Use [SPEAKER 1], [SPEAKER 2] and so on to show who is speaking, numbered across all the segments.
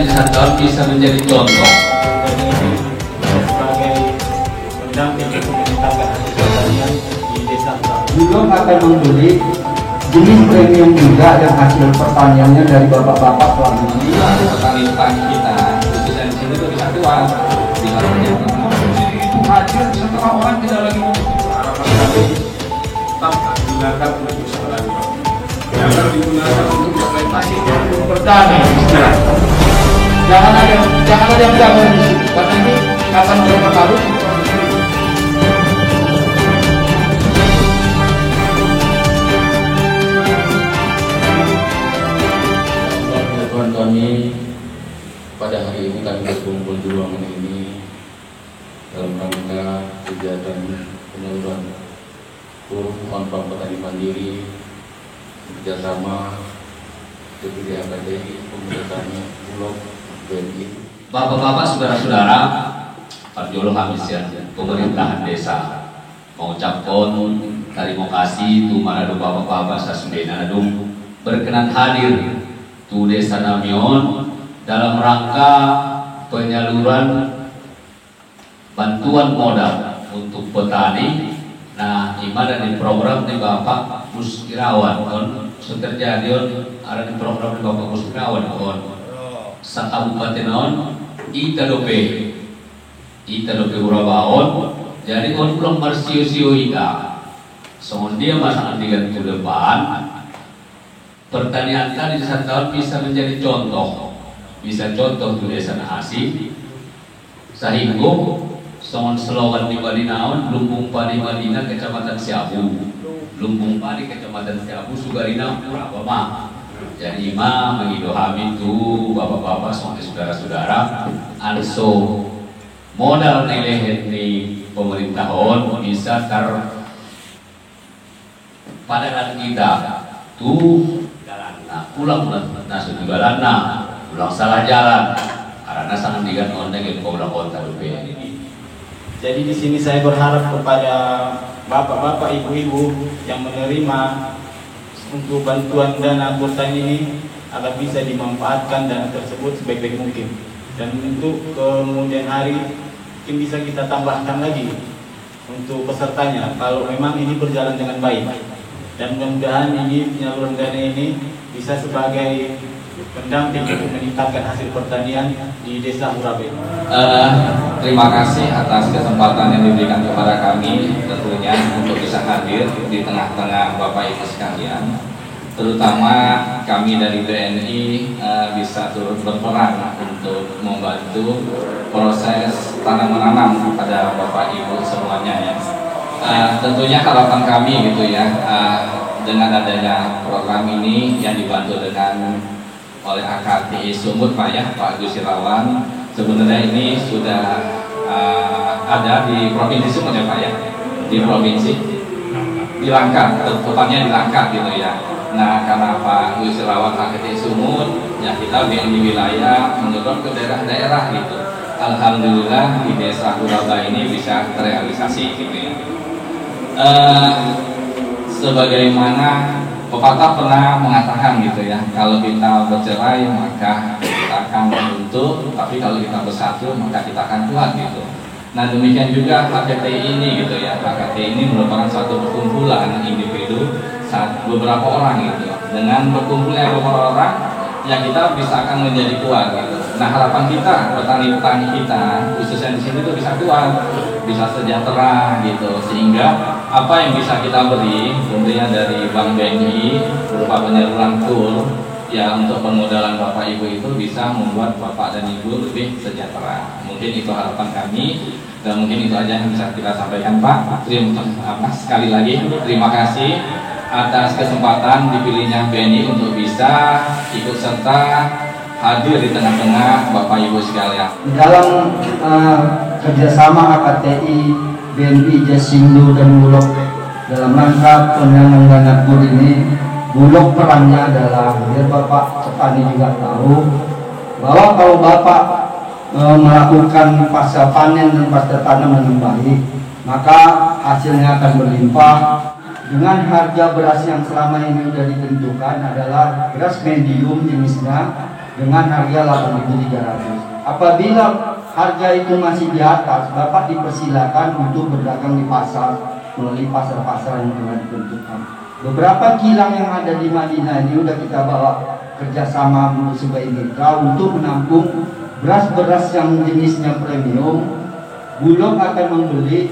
[SPEAKER 1] di Santol bisa menjadi contoh.
[SPEAKER 2] Sebagai pendamping meningkatkan hasil pertanian di desa.
[SPEAKER 3] Bulog akan membeli jenis premium juga yang hasil pertaniannya dari bapak-bapak selama ini.
[SPEAKER 1] Petani kita, khususnya di sini tuh bisa keluar. Di itu hadir setelah orang tidak lagi
[SPEAKER 2] Tetap digunakan untuk usaha lagi. Jangan digunakan untuk implementasi pertanian.
[SPEAKER 3] Jangan ada yang jangan di sini, karena ini akan berpengaruh.
[SPEAKER 4] Kami pada hari ini kami berkumpul di ruangan ini dalam rangka kegiatan penyaluran kur konfirm petani mandiri kerjasama DPD AKTI pemerintah Bulog BNI.
[SPEAKER 1] Bapak-bapak, saudara-saudara, Parjolo Hamisian, pemerintahan desa mengucapkan terima kasih tu manado bapak-bapak sasundena nadung berkenan hadir tu desa Namion dalam rangka penyaluran bantuan modal untuk petani. Nah, ibadah di program di Bapak Muskirawan kon seterjadion ada di program di Bapak Muskirawan kon sa kabupaten on Itadope Urabaon. Jadi kon belum bersio-sio ika soal dia masangan tiga ke depan pertanian tadi di Santol bisa menjadi contoh, bisa contoh tu desa Nahasi sehingga songon slogan di Balinaon, Lumbung Padi Madina Kecamatan Siabu, Lumbung Padi Kecamatan Siabu, Sugarina Purabama. Jadi mengidohami itu bapak-bapak semuanya saudara-saudara, anso modal nilai di pemerintahan bisa pada kita tuh pulang juga pulang salah jalan karena sangat digan ondeng itu pulang kota ini.
[SPEAKER 2] Jadi di sini saya berharap kepada bapak-bapak, ibu-ibu yang menerima untuk bantuan dana kurtan ini agar bisa dimanfaatkan dana tersebut sebaik-baik mungkin. Dan untuk kemudian hari mungkin bisa kita tambahkan lagi untuk pesertanya kalau memang ini berjalan dengan baik. Dan mudah-mudahan ini penyaluran dana ini bisa sebagai pendamping untuk meningkatkan hasil pertanian di desa Urabe.
[SPEAKER 1] Terima kasih atas kesempatan yang diberikan kepada kami tentunya untuk bisa hadir di tengah-tengah Bapak Ibu sekalian. Terutama kami dari BNI bisa turut berperan untuk membantu proses tanam-menanam kepada Bapak Ibu semuanya ya. Tentunya harapan kami gitu ya, dengan adanya program ini yang dibantu dengan oleh AKTI Sumut Pak ya, Pak Gus Irawan, sebenarnya ini sudah ada di Provinsi Sumut ya Pak ya, di Provinsi di Langkat, tepatnya di Langkat gitu ya. Nah karena Pak Gus Irawan AKTI Sumut, ya kita di wilayah mendorong ke daerah-daerah gitu. Alhamdulillah di desa Urabai ini bisa terrealisasi gitu ya. Sebagaimana pepatah pernah mengatakan gitu ya, kalau kita bercerai maka kita akan runtuh, tapi kalau kita bersatu maka kita akan kuat gitu. Nah demikian juga AKTI ini gitu ya, AKTI ini merupakan suatu perkumpulan individu beberapa orang gitu. Dengan berkumpulnya beberapa orang, ya kita bisa akan menjadi kuat gitu. Nah harapan kita, petani-petani kita khususnya di sini tuh bisa kuat, bisa sejahtera gitu, sehingga apa yang bisa kita beri tentunya dari Bank BNI berupa penyaluran kur ya untuk permodalan Bapak Ibu itu bisa membuat Bapak dan Ibu lebih sejahtera. Mungkin itu harapan kami dan mungkin itu aja yang bisa kita sampaikan Pak. Terima kasih sekali lagi, terima kasih atas kesempatan dipilihnya BNI untuk bisa ikut serta hadir di tengah-tengah Bapak Ibu sekalian.
[SPEAKER 3] Dalam kerjasama AKTI, BNI, Jasindo dan Bulog dalam rangka penanganan dana kur ini, Bulog perannya adalah biar Bapak petani juga tahu bahwa kalau Bapak melakukan pasca panen dan pasca tanam dengan baik, maka hasilnya akan berlimpah. Dengan harga beras yang selama ini sudah ditentukan adalah beras medium jenisnya dengan harga 8.300. Apabila harga itu masih di atas, Bapak dipersilakan untuk berdagang di pasar melalui pasar-pasar yang telah ditentukan. Beberapa kilang yang ada di Madinah ini sudah kita bawa kerjasama sebagai mitra untuk menampung beras-beras yang jenisnya premium. Bulog akan membeli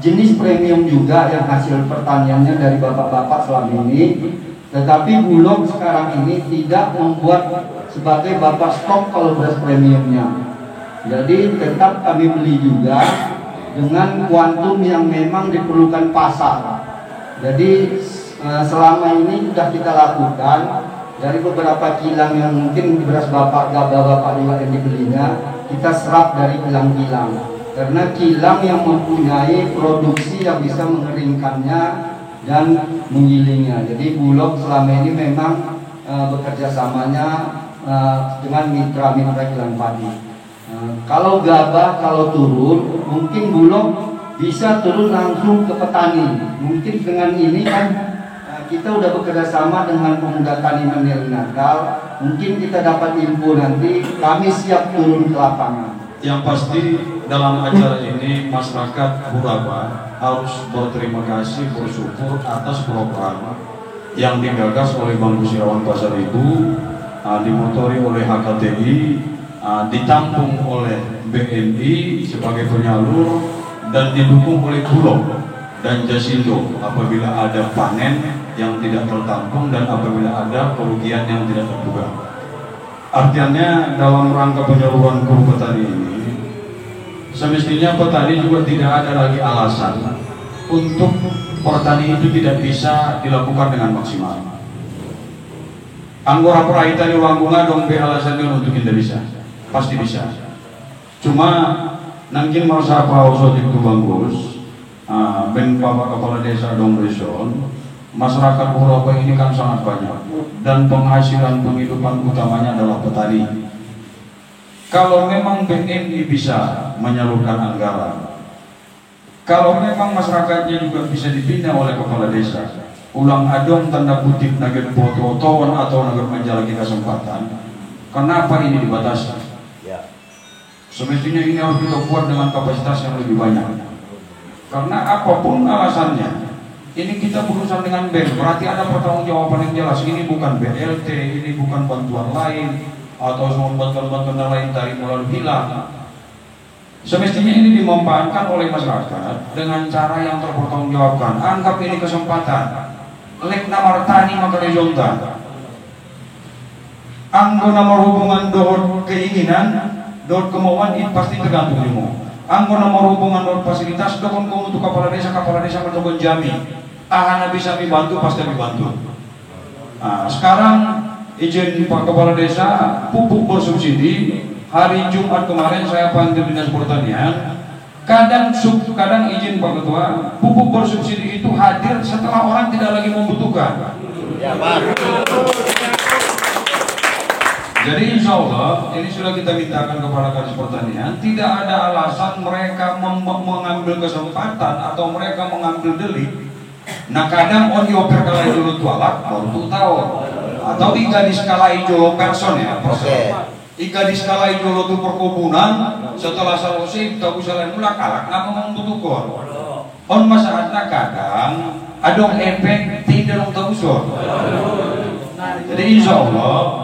[SPEAKER 3] jenis premium juga yang hasil pertaniannya dari bapak-bapak selama ini. Tetapi Bulog sekarang ini tidak membuat sebagai bapak stok kalau beras premiumnya. Jadi tetap kami beli juga dengan kuantum yang memang diperlukan pasar. Jadi selama ini sudah kita lakukan dari beberapa kilang yang mungkin beras bapak juga yang dibelinya, kita serap dari kilang-kilang. Karena kilang yang mempunyai produksi yang bisa mengeringkannya dan menggilingnya. Jadi Bulog selama ini memang bekerja samanya dengan mitra-mitra kilang padi. Kalau gabah, kalau turun, mungkin Bulog bisa turun langsung ke petani. Mungkin dengan ini kan kita udah bekerja sama dengan Pemuda Tani Mandiri Natal. Mungkin kita dapat info nanti, kami siap turun ke lapangan.
[SPEAKER 5] Yang pasti dalam acara ini masyarakat Buraba harus berterima kasih, bersyukur atas program yang digagas oleh Bank Kusirawan Pasar Ibu, dimotori oleh HKTI, ditampung oleh BNI sebagai penyalur dan didukung oleh Bulog dan Jasindo apabila ada panen yang tidak tertampung dan apabila ada kerugian yang tidak terduga. Artinya dalam rangka penyaluran guru petani ini, semestinya petani juga tidak ada lagi alasan untuk pertanian itu tidak bisa dilakukan dengan maksimal. Anggora perai tadi wanggunga dong be alasannya untuk tidak bisa, pasti bisa. Cuma nangkin masa pauso itu bagus, ben bapak kepala desa dong reson. Masyarakat Buraba ini kan sangat banyak dan penghasilan penghidupan utamanya adalah petani. Kalau memang BNI bisa menyalurkan anggaran, kalau memang masyarakatnya juga bisa dibina oleh kepala desa, ulang adong tanda kutip naget foto-fotoan atau naget menjalani kesempatan, kenapa ini dibatasi? Semestinya ini harus kita buat dengan kapasitas yang lebih banyak. Karena apapun alasannya, ini kita berurusan dengan BEM, berarti ada pertanggungjawaban yang jelas. Ini bukan BLT, ini bukan bantuan lain atau semua bantuan-bantuan lain dari mulai hilang. Semestinya ini dimanfaatkan oleh masyarakat dengan cara yang terpertanggungjawabkan. Anggap ini kesempatan. Lek nama tani maka rezonta. Anggo nomor hubungan dohor keinginan, dohor kemauan ini pasti tergantung ilmu. Anggo nomor hubungan dohor fasilitas, dohor kamu untuk kepala desa mencoba jamin. Ahana bisa dibantu, pasti dibantu. Nah, sekarang izin Pak Kepala Desa pupuk bersubsidi. Hari Jumat kemarin saya panggil Dinas Pertanian. Kadang izin Pak Ketua, pupuk bersubsidi itu hadir setelah orang tidak lagi membutuhkan. Ya, Pak. Jadi insya Allah ini sudah kita mintakan kepada Kadis Pertanian, tidak ada alasan mereka mengambil kesempatan atau mereka mengambil delik. Nah kadang on dioper kalai dulu tualak baru tahun atau iga di skala hijau person ya iga di skala hijau tu perkebunan setelah selesai tahu salah mulak kalak nggak membutuhkan on masalahnya kadang adong efek tidak tahu so. Jadi insya Allah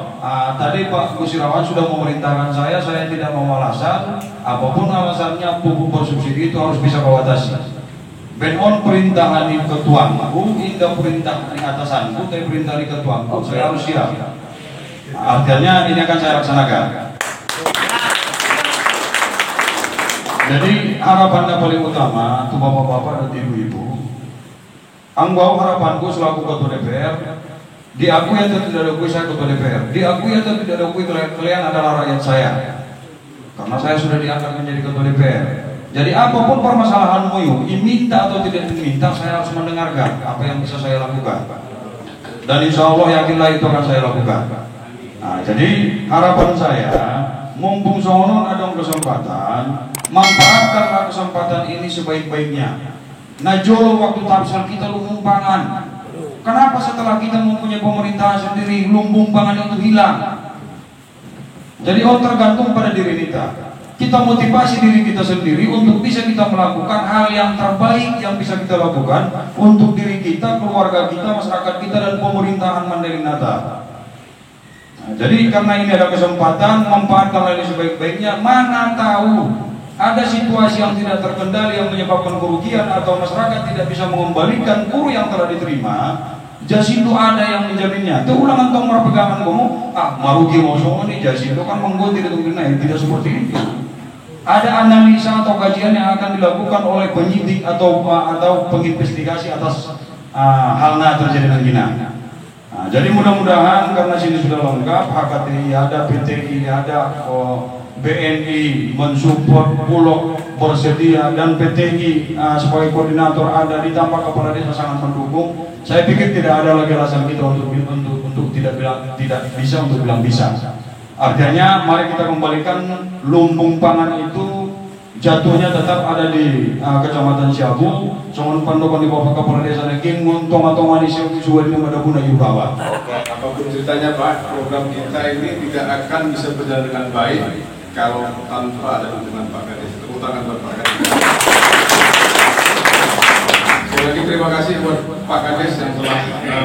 [SPEAKER 5] tadi Pak Kusirawan sudah memerintahkan saya tidak mau alasan apapun alasannya pupuk bersubsidi itu harus bisa kawatasi. Ben-on perintah di ketuangku, indah perintah di atasanku, tapi perintah di ketuangku, saya harus siap. Artinya ini akan saya laksanakan. Jadi harapannya paling utama, tuh bapak-bapak dan ibu-ibu, anggau harapanku selaku ketua DPR, diakui atau tidak diakui saya ketua DPR, diakui atau tidak diakui kalian adalah rakyat saya, karena saya sudah diangkat menjadi ketua DPR. Jadi apapun permasalahanmu, diminta atau tidak diminta, saya harus mendengarkan apa yang bisa saya lakukan. Dan insya Allah yakinlah itu akan saya lakukan. Nah, jadi harapan saya, mumpung sonon ada kesempatan, manfaatkanlah kesempatan ini sebaik-baiknya. Nah jolo waktu tafsir kita lumbumpangan. Kenapa setelah kita mempunyai pemerintahan sendiri, lumbumpangan itu hilang? Jadi tergantung pada diri kita. Kita motivasi diri kita sendiri untuk bisa kita melakukan hal yang terbaik yang bisa kita lakukan untuk diri kita, keluarga kita, masyarakat kita, dan pemerintahan Mandailing Natal. Nah, jadi karena ini ada kesempatan, manfaatkan ini sebaik-baiknya. Mana tahu ada situasi yang tidak terkendali yang menyebabkan kerugian atau masyarakat tidak bisa mengembalikan kur yang telah diterima. Jasindo ada yang menjaminnya. Terulangan tong merpegangan kamu, marugi mau nih jasindo kan menggo tidak tungguin, tidak seperti itu. Ada analisa atau kajian yang akan dilakukan oleh penyidik atau penginvestigasi atas halnya terjadi dengan jadi mudah-mudahan karena sini sudah lengkap, HKTI ada, PTI ada, BNI mensupport, Bulog bersedia, dan PTI sebagai koordinator ada, ditambah kepala desa sangat mendukung. Saya pikir tidak ada lagi alasan kita untuk tidak bisa untuk bilang bisa. Artinya mari kita kembalikan lumbung pangan itu jatuhnya tetap ada di Kecamatan Siabu. Soalnya pandokan di bawah kepala desa Nekin tong-tongan di suwe di Madaguna Yubawa.
[SPEAKER 6] Oke, apapun ceritanya Pak, program kita ini tidak akan bisa berjalan dengan baik kalau tanpa ada dukungan Pak Kades. Tepuk tangan buat Pak Kades. Sekali lagi terima kasih buat Pak Kades yang telah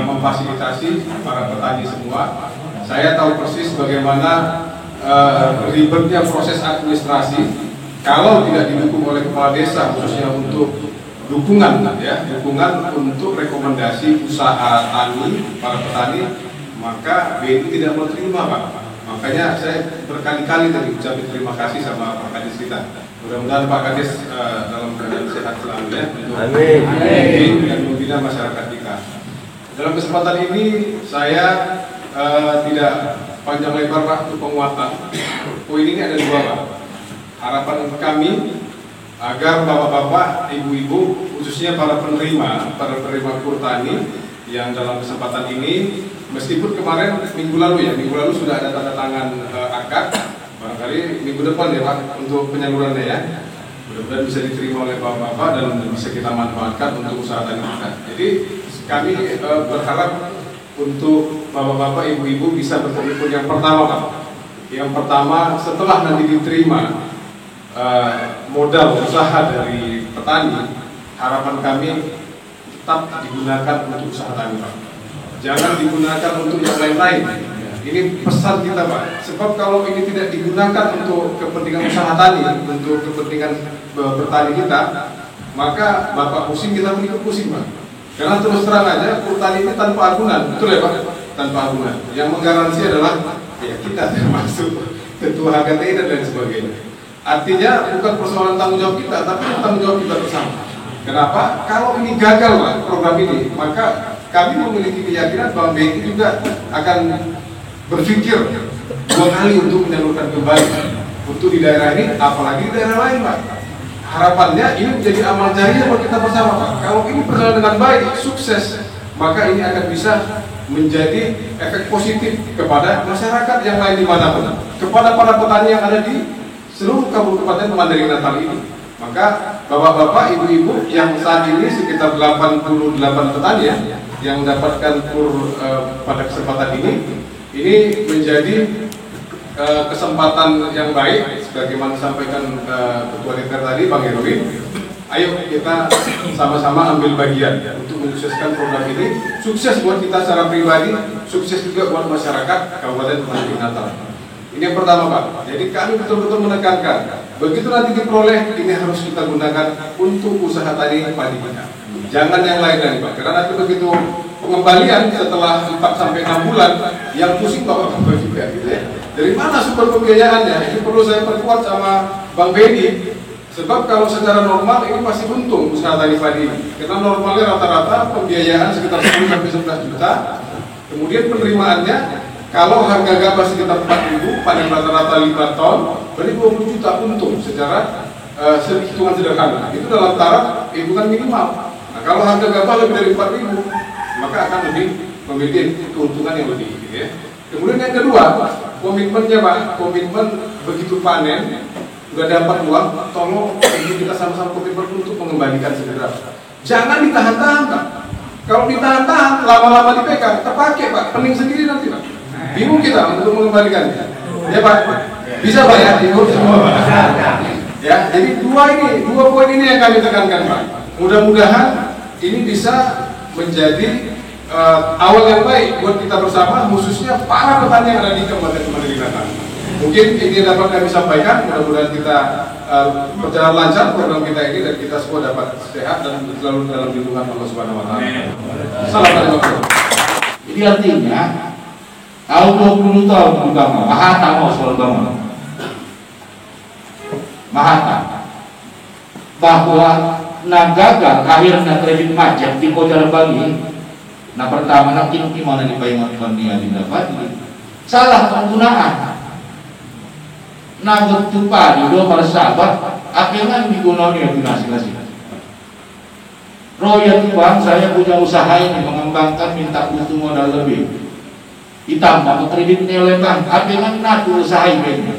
[SPEAKER 6] memfasilitasi para petani semua. Saya tahu persis bagaimana ribetnya proses administrasi kalau tidak didukung oleh kepala desa, khususnya untuk dukungan untuk rekomendasi usaha tani para petani, maka BNI tidak mau terima Pak. Makanya saya berkali-kali tadi ucapin terima kasih sama Pak Kades kita. Mudah-mudahan Pak Kades dalam keadaan sehat selalu ya untuk dan membina masyarakat kita. Dalam kesempatan ini saya tidak panjang lebar Pak untuk penguatan. Poin ini ada dua Pak. Harapan kami agar bapak-bapak, ibu-ibu, khususnya para penerima kur tani yang dalam kesempatan ini, meskipun kemarin minggu lalu sudah ada tanda tangan akad, barangkali minggu depan ya Pak untuk penyalurannya ya. Mudah-mudahan bisa diterima oleh bapak-bapak dan bisa kita manfaatkan untuk usaha tani kita. Jadi kami berharap untuk bapak-bapak, ibu-ibu bisa berkomitmen yang pertama Pak. Yang pertama setelah nanti diterima modal usaha dari petani, harapan kami tetap digunakan untuk usaha tani Pak. Jangan digunakan untuk yang lain-lain. Ini pesan kita Pak. Sebab kalau ini tidak digunakan untuk kepentingan usaha tani, untuk kepentingan bertani kita, maka Bapak pusing, kita pun ikut pusing Pak. Karena terus terang aja petani ini tanpa agunan, betul ya Pak? Tanpa agunan. Yang menggaransi adalah ya kita termasuk ketua HKTI dan lain sebagainya. Artinya bukan persoalan tanggung jawab kita, tapi tanggung jawab kita bersama. Kenapa? Kalau ini gagal Pak, program ini, maka kami memiliki keyakinan bahwa BNI juga akan berpikir dua kali untuk menyalurkan kembali untuk di daerah ini, apalagi di daerah lain Pak. Harapannya ini menjadi amal jariah buat kita bersama Pak. Kalau ini berjalan dengan baik, sukses, maka ini akan bisa menjadi efek positif kepada masyarakat yang lain dimanapun, kepada para petani yang ada di seluruh Kabupaten Mandailing Natal ini. Maka bapak-bapak, ibu-ibu yang saat ini sekitar 88 petani ya, yang mendapatkan kur pada kesempatan ini menjadi kesempatan yang baik sebagaimana disampaikan Ketua DPR tadi Bang Erwin. Ayo kita sama-sama ambil bagian untuk mensukseskan program ini. Sukses buat kita secara pribadi, sukses juga buat masyarakat Kabupaten Mandailing Natal. Ini yang pertama Pak. Jadi kami betul-betul menekankan, begitu nanti diperoleh, ini harus kita gunakan untuk usaha tani padi kita. Jangan yang lain lagi Pak. Karena nanti begitu pengembalian setelah 4 sampai 6 bulan, yang pusing bapak-bapak juga gitu ya. Dari mana sumber pembiayaannya? Ini perlu saya perkuat sama Bang Benny. Sebab kalau secara normal ini pasti untung usaha tani padi ini. Karena normalnya rata-rata pembiayaan sekitar 10 sampai 11 juta. Kemudian penerimaannya kalau harga gabah sekitar 4.000, panen rata-rata 5 ton, berarti 20 juta untung secara hitungan sederhana. Itu dalam taraf hitungan minimal. Nah, kalau harga gabah lebih dari 4.000, maka akan lebih memiliki keuntungan yang lebih gitu ya. Kemudian yang kedua, komitmennya Pak, komitmen begitu panen udah dapat uang, tolong kita sama-sama komitmen untuk mengembalikan segera. Jangan ditahan-tahan Pak. Kalau ditahan-tahan, lama-lama dipegang, terpakai Pak, pening sendiri nanti Pak. Bingung kita untuk mengembalikannya. Ya Pak, bisa Pak ya, diurus semua Pak. Ya, jadi dua poin ini yang kami tekankan Pak. Mudah-mudahan ini bisa menjadi awal yang baik buat kita bersama, khususnya para petani yang ada di Kabupaten Madinatan. Mungkin ini dapat kami sampaikan, mudah-mudahan kita berjalan lancar program kita ini dan kita semua dapat sehat dan selalu dalam lindungan Allah Subhanahu wa taala. Assalamualaikum.
[SPEAKER 7] Jadi artinya tahun 20 tahun pertama Mahata mau soal bangun Mahata bahwa nagagal akhirnya kredit macet di Kota Bagi. Nah pertama nanti gimana dibayangkan dia didapat salah penggunaan. Nagot tupa di dua para sahabat akhirnya digunakan yang dinasi-nasi. Royal Bang, saya punya usaha ini mengembangkan minta butuh modal lebih. Ditambah kredit nilai bank, akhirnya naku usaha ini.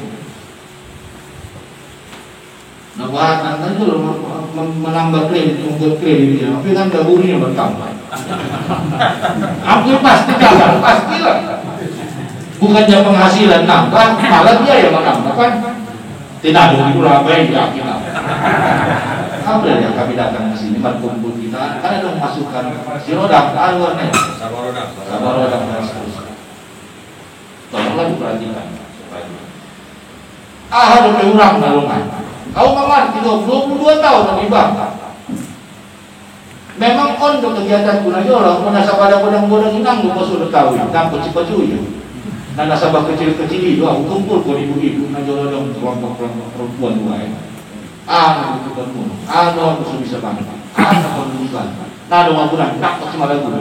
[SPEAKER 7] Nah, bahan kan itu menambah kredit, membuat kreditnya, tapi kan dahulunya bertambah. Aku pasti gagal, pastilah. Bukannya penghasilan nambah, malah dia yang menambah kan. Tidak ada itu lah, baik yakin. Apa yang kami datang ke sini berkumpul kita, kan ada masukan si roda alurnya, sabar roda tolonglah diperhatikan. Ada orang nalungan. Kau mengerti 22 tahun lebih bang. Memang untuk kegiatan gunanya orang menasabah ada bodang-bodang inang lupa sudah tahu, tanpa cipacuyu. Nah nasabah kecil-kecil itu aku kumpul ke ibu-ibu najolodong kelompok-kelompok perempuan lain. Itu kan aku bisa banget. Pendidikan. Nah dong aku nak cuma lagu.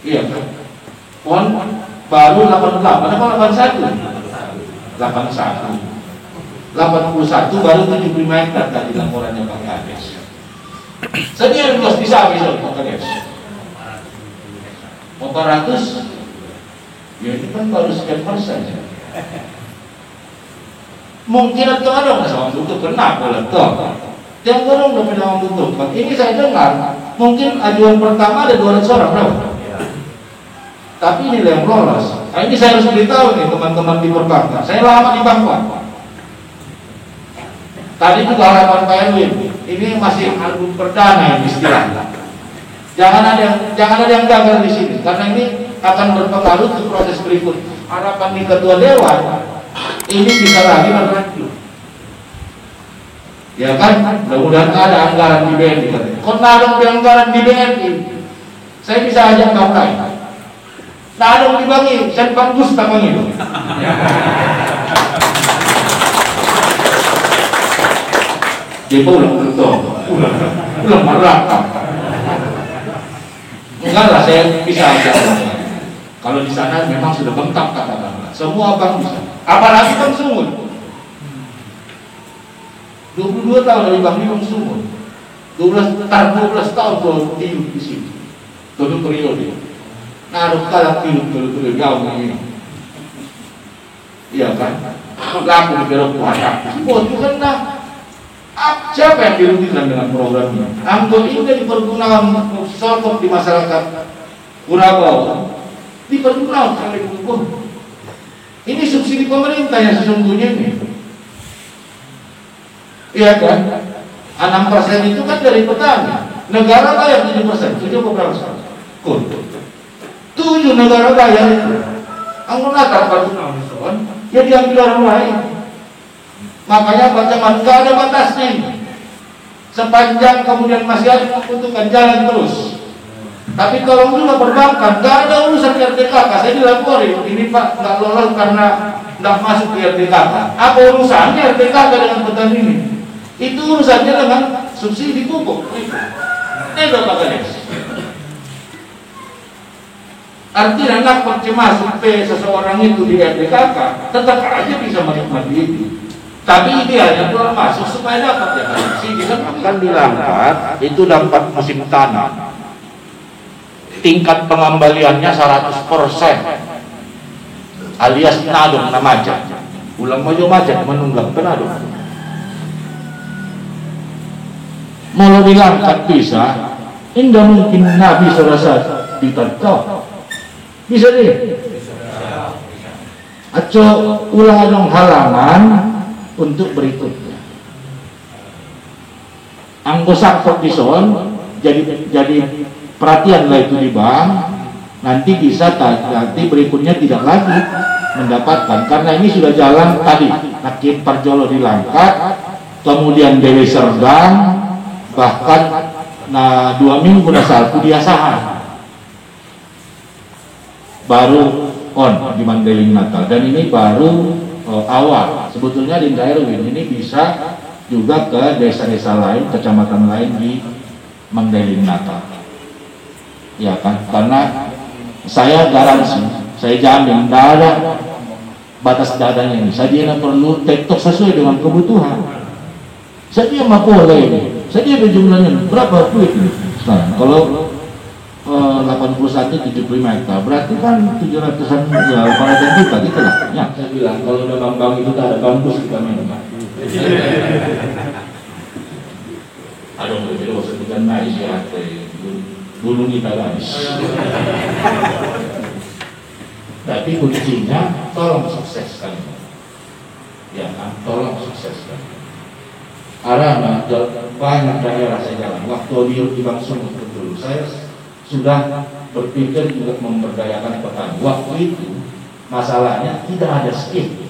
[SPEAKER 7] Iya kan? Pon baru 88, apa 81? 81 baru 75 hektar tadi laporannya Pak Kades. Sedia luas bisa besok Pak Kades. 400 ya ini kan baru sekian persen saja. Mungkin atau ada masalah tutup kenapa letak yang orang udah bilang tutup. Ini saya dengar mungkin ajuan pertama ada 200 orang berapa? Tapi ini yang lolos. Nah, ini saya harus beritahu nih teman-teman di perbankan. Saya lama di bank. Tadi juga harapan Pak Erwin. Ini masih album perdana ini istilahnya. Jangan ada yang gagal di sini karena ini akan berpengaruh ke proses berikut. Harapan di ketua dewan ini bisa lagi berlanjut. Ya kan? Mudah-mudahan ada anggaran di BNI. Karena ada anggaran di BNI, saya bisa ajak kau lain. Nah ada dibagi, saya bagus tamang itu. Dia pulang betul, pulang marah. Enggak lah, saya bisa ajak. Kalau di sana memang sudah bengkak kata-kata. Semua bank bisa. Apalagi Bank Sumut. 22 tahun dari Bank Bang Sumut. 12 tahun kalau hidup di sini. 7 periode. Nah, kalau hidup jauh ini. Iya kan? Laku di belok kuasa. Oh, itu kan nah. Siapa yang dirugikan dengan program ini? Anggot ini dipergunakan sokok di masyarakat Kurabau. Dipergunakan oleh hukum. Ini subsidi pemerintah yang sesungguhnya ini. Iya kan? 6% itu kan dari petani. Negara bayar 7%. 7 berapa persen? 7 negara bayar itu. Anggun latar patungan ya diambil orang lain. Makanya bacaan nggak ada batasnya. Sepanjang kemudian masih ada membutuhkan jalan terus. Tapi kalau juga perbankan nggak ada urusan RTKK. Saya dilaporin ini Pak nggak lolos karena nggak masuk ke RTKK. Apa urusannya RTKK dengan petani ini? Itu urusannya dengan subsidi pupuk. Itu Pak Kades. Artinya anak masuk seseorang itu di RTKK tetap aja bisa menikmati itu. Tapi idealnya keluar masuk supaya dapat ya kan. Akan diangkat itu dapat musim tanam. Tingkat pengembaliannya 100% alias nadong na majak. Ulang mojo majak menunggak penadong. Mau dilangkat bisa, indah mungkin Nabi serasa ditarik. Bisa deh. Aco ulang dong halaman untuk berikutnya. Anggosak bison jadi perhatian lah itu di bank. Nanti bisa nanti berikutnya tidak lagi mendapatkan, karena ini sudah jalan tadi. Nakit Parjolo di Langkat, kemudian Dewi Serdang, bahkan 2 minggu salku di Asahan baru on di Mandailing Natal, dan ini baru awal. Sebetulnya di daerah ini bisa juga ke desa-desa lain, kecamatan lain di Mandailing Natal, ya kan? Karena saya garansi, saya jamin tidak ada batas dadanya ini. Saya perlu tektok sesuai dengan kebutuhan. Saya mah boleh ini. Saya jumlahnya berapa duit ini? Sekarang kalau 81 75 hektar berarti kan 700-an ya 800 juta gitu lah. Ya, saya bilang kalau udah bang itu tak ada kampus kita main. Aduh, itu usah bukan naik ya. Dulu kita guys. Tapi kuncinya tolong sukseskan. Ya kan, tolong sukseskan. Arah banyak daerah saya jalan. Waktu di Bang Sumut dulu, saya sudah berpikir juga memberdayakan petani. Waktu itu masalahnya tidak ada skill,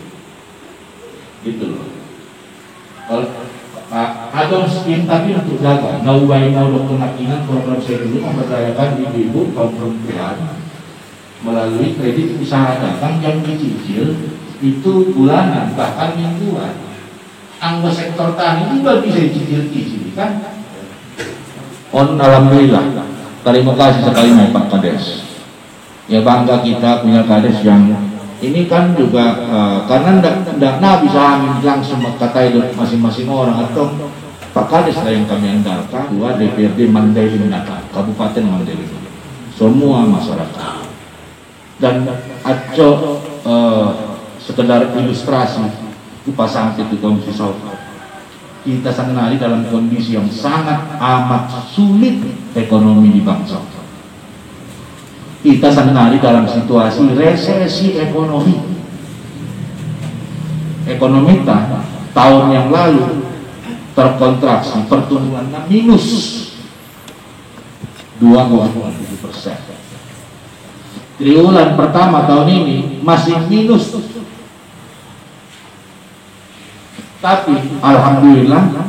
[SPEAKER 7] gitu loh. Ada skill tapi untuk jaga. Naubai dokter nakinan program saya dulu memberdayakan ibu-ibu kaum perempuan melalui kredit usaha dagang yang dicicil itu bulanan bahkan mingguan. Anggota sektor tani juga bisa dicicil kan? Alhamdulillah. Terima kasih sekali Pak Kades. Ya bangga kita punya Kades yang ini kan juga karena tidak bisa langsung kata itu masing-masing orang, atau Pak Kades lah yang kami andalkan. Dua DPRD Mandailing Natal, Kabupaten Mandailing, semua masyarakat. Dan aco sekedar ilustrasi pasang itu Komisi Saudara. Kita sangat dalam kondisi yang sangat amat sulit ekonomi di bangsa. Kita sangat dalam situasi resesi ekonomi. Ekonomi tahun yang lalu terkontraksi, pertumbuhannya minus 2,7%. Triwulan pertama tahun ini masih minus. Tapi alhamdulillah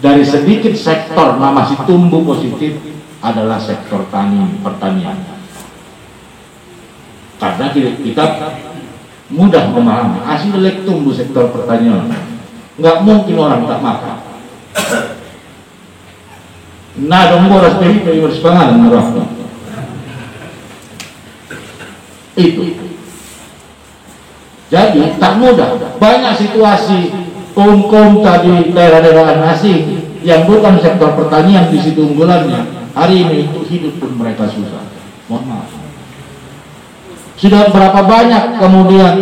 [SPEAKER 7] dari sedikit sektor masih tumbuh positif adalah sektor pertanian. Karena kita mudah memahami hasil tumbuh sektor pertanian. Nggak mungkin orang tak makan. Nah, dong boros dari bersepangan murah. Itu. Jadi tak mudah. Banyak situasi kaum tadi daerah-daerah asing yang bukan sektor pertanian di situ unggulannya, hari ini untuk hidup pun mereka susah. Mohon maaf. Sudah berapa banyak kemudian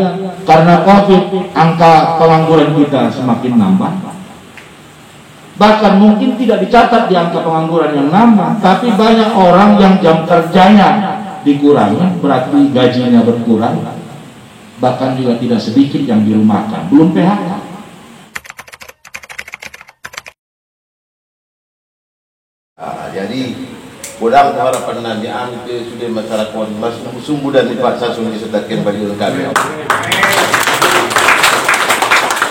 [SPEAKER 7] karena COVID angka pengangguran kita semakin nambah. Bahkan mungkin tidak dicatat di angka pengangguran yang nambah, tapi banyak orang yang jam kerjanya dikurangi, berarti gajinya berkurang. Bahkan juga tidak sedikit yang dirumahkan, belum PHK.
[SPEAKER 8] Jadi bodang harapan nanti ampe sudah masyarakat masuk sumbu dan dipaksa sungai sedakin bagi kami.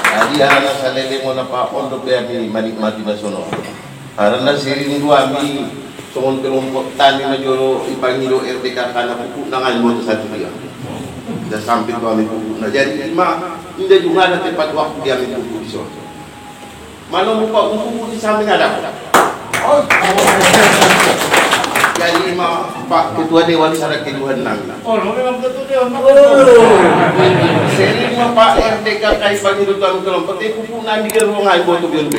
[SPEAKER 8] Jadi harana salele mona pa ondo pe ami manikmati nasono. Harana siring dua mi songon kelompok tani majoro ipangilo RDK kana pupuk nangan mo satu dia. Sudah sampai tu ami pupuk. Nah jadi lima indah juga ada tempat waktu dia ami pupuk di sana. Mana muka pupuk di samping ada. Jadi Pak Ketua Dewan Syarikat Tuhan nang.
[SPEAKER 7] Oh, memang ketua Dewan.
[SPEAKER 8] Sering Pak RDK kai bagi dutan kelompok itu pun nanti ke ruang ai boto biar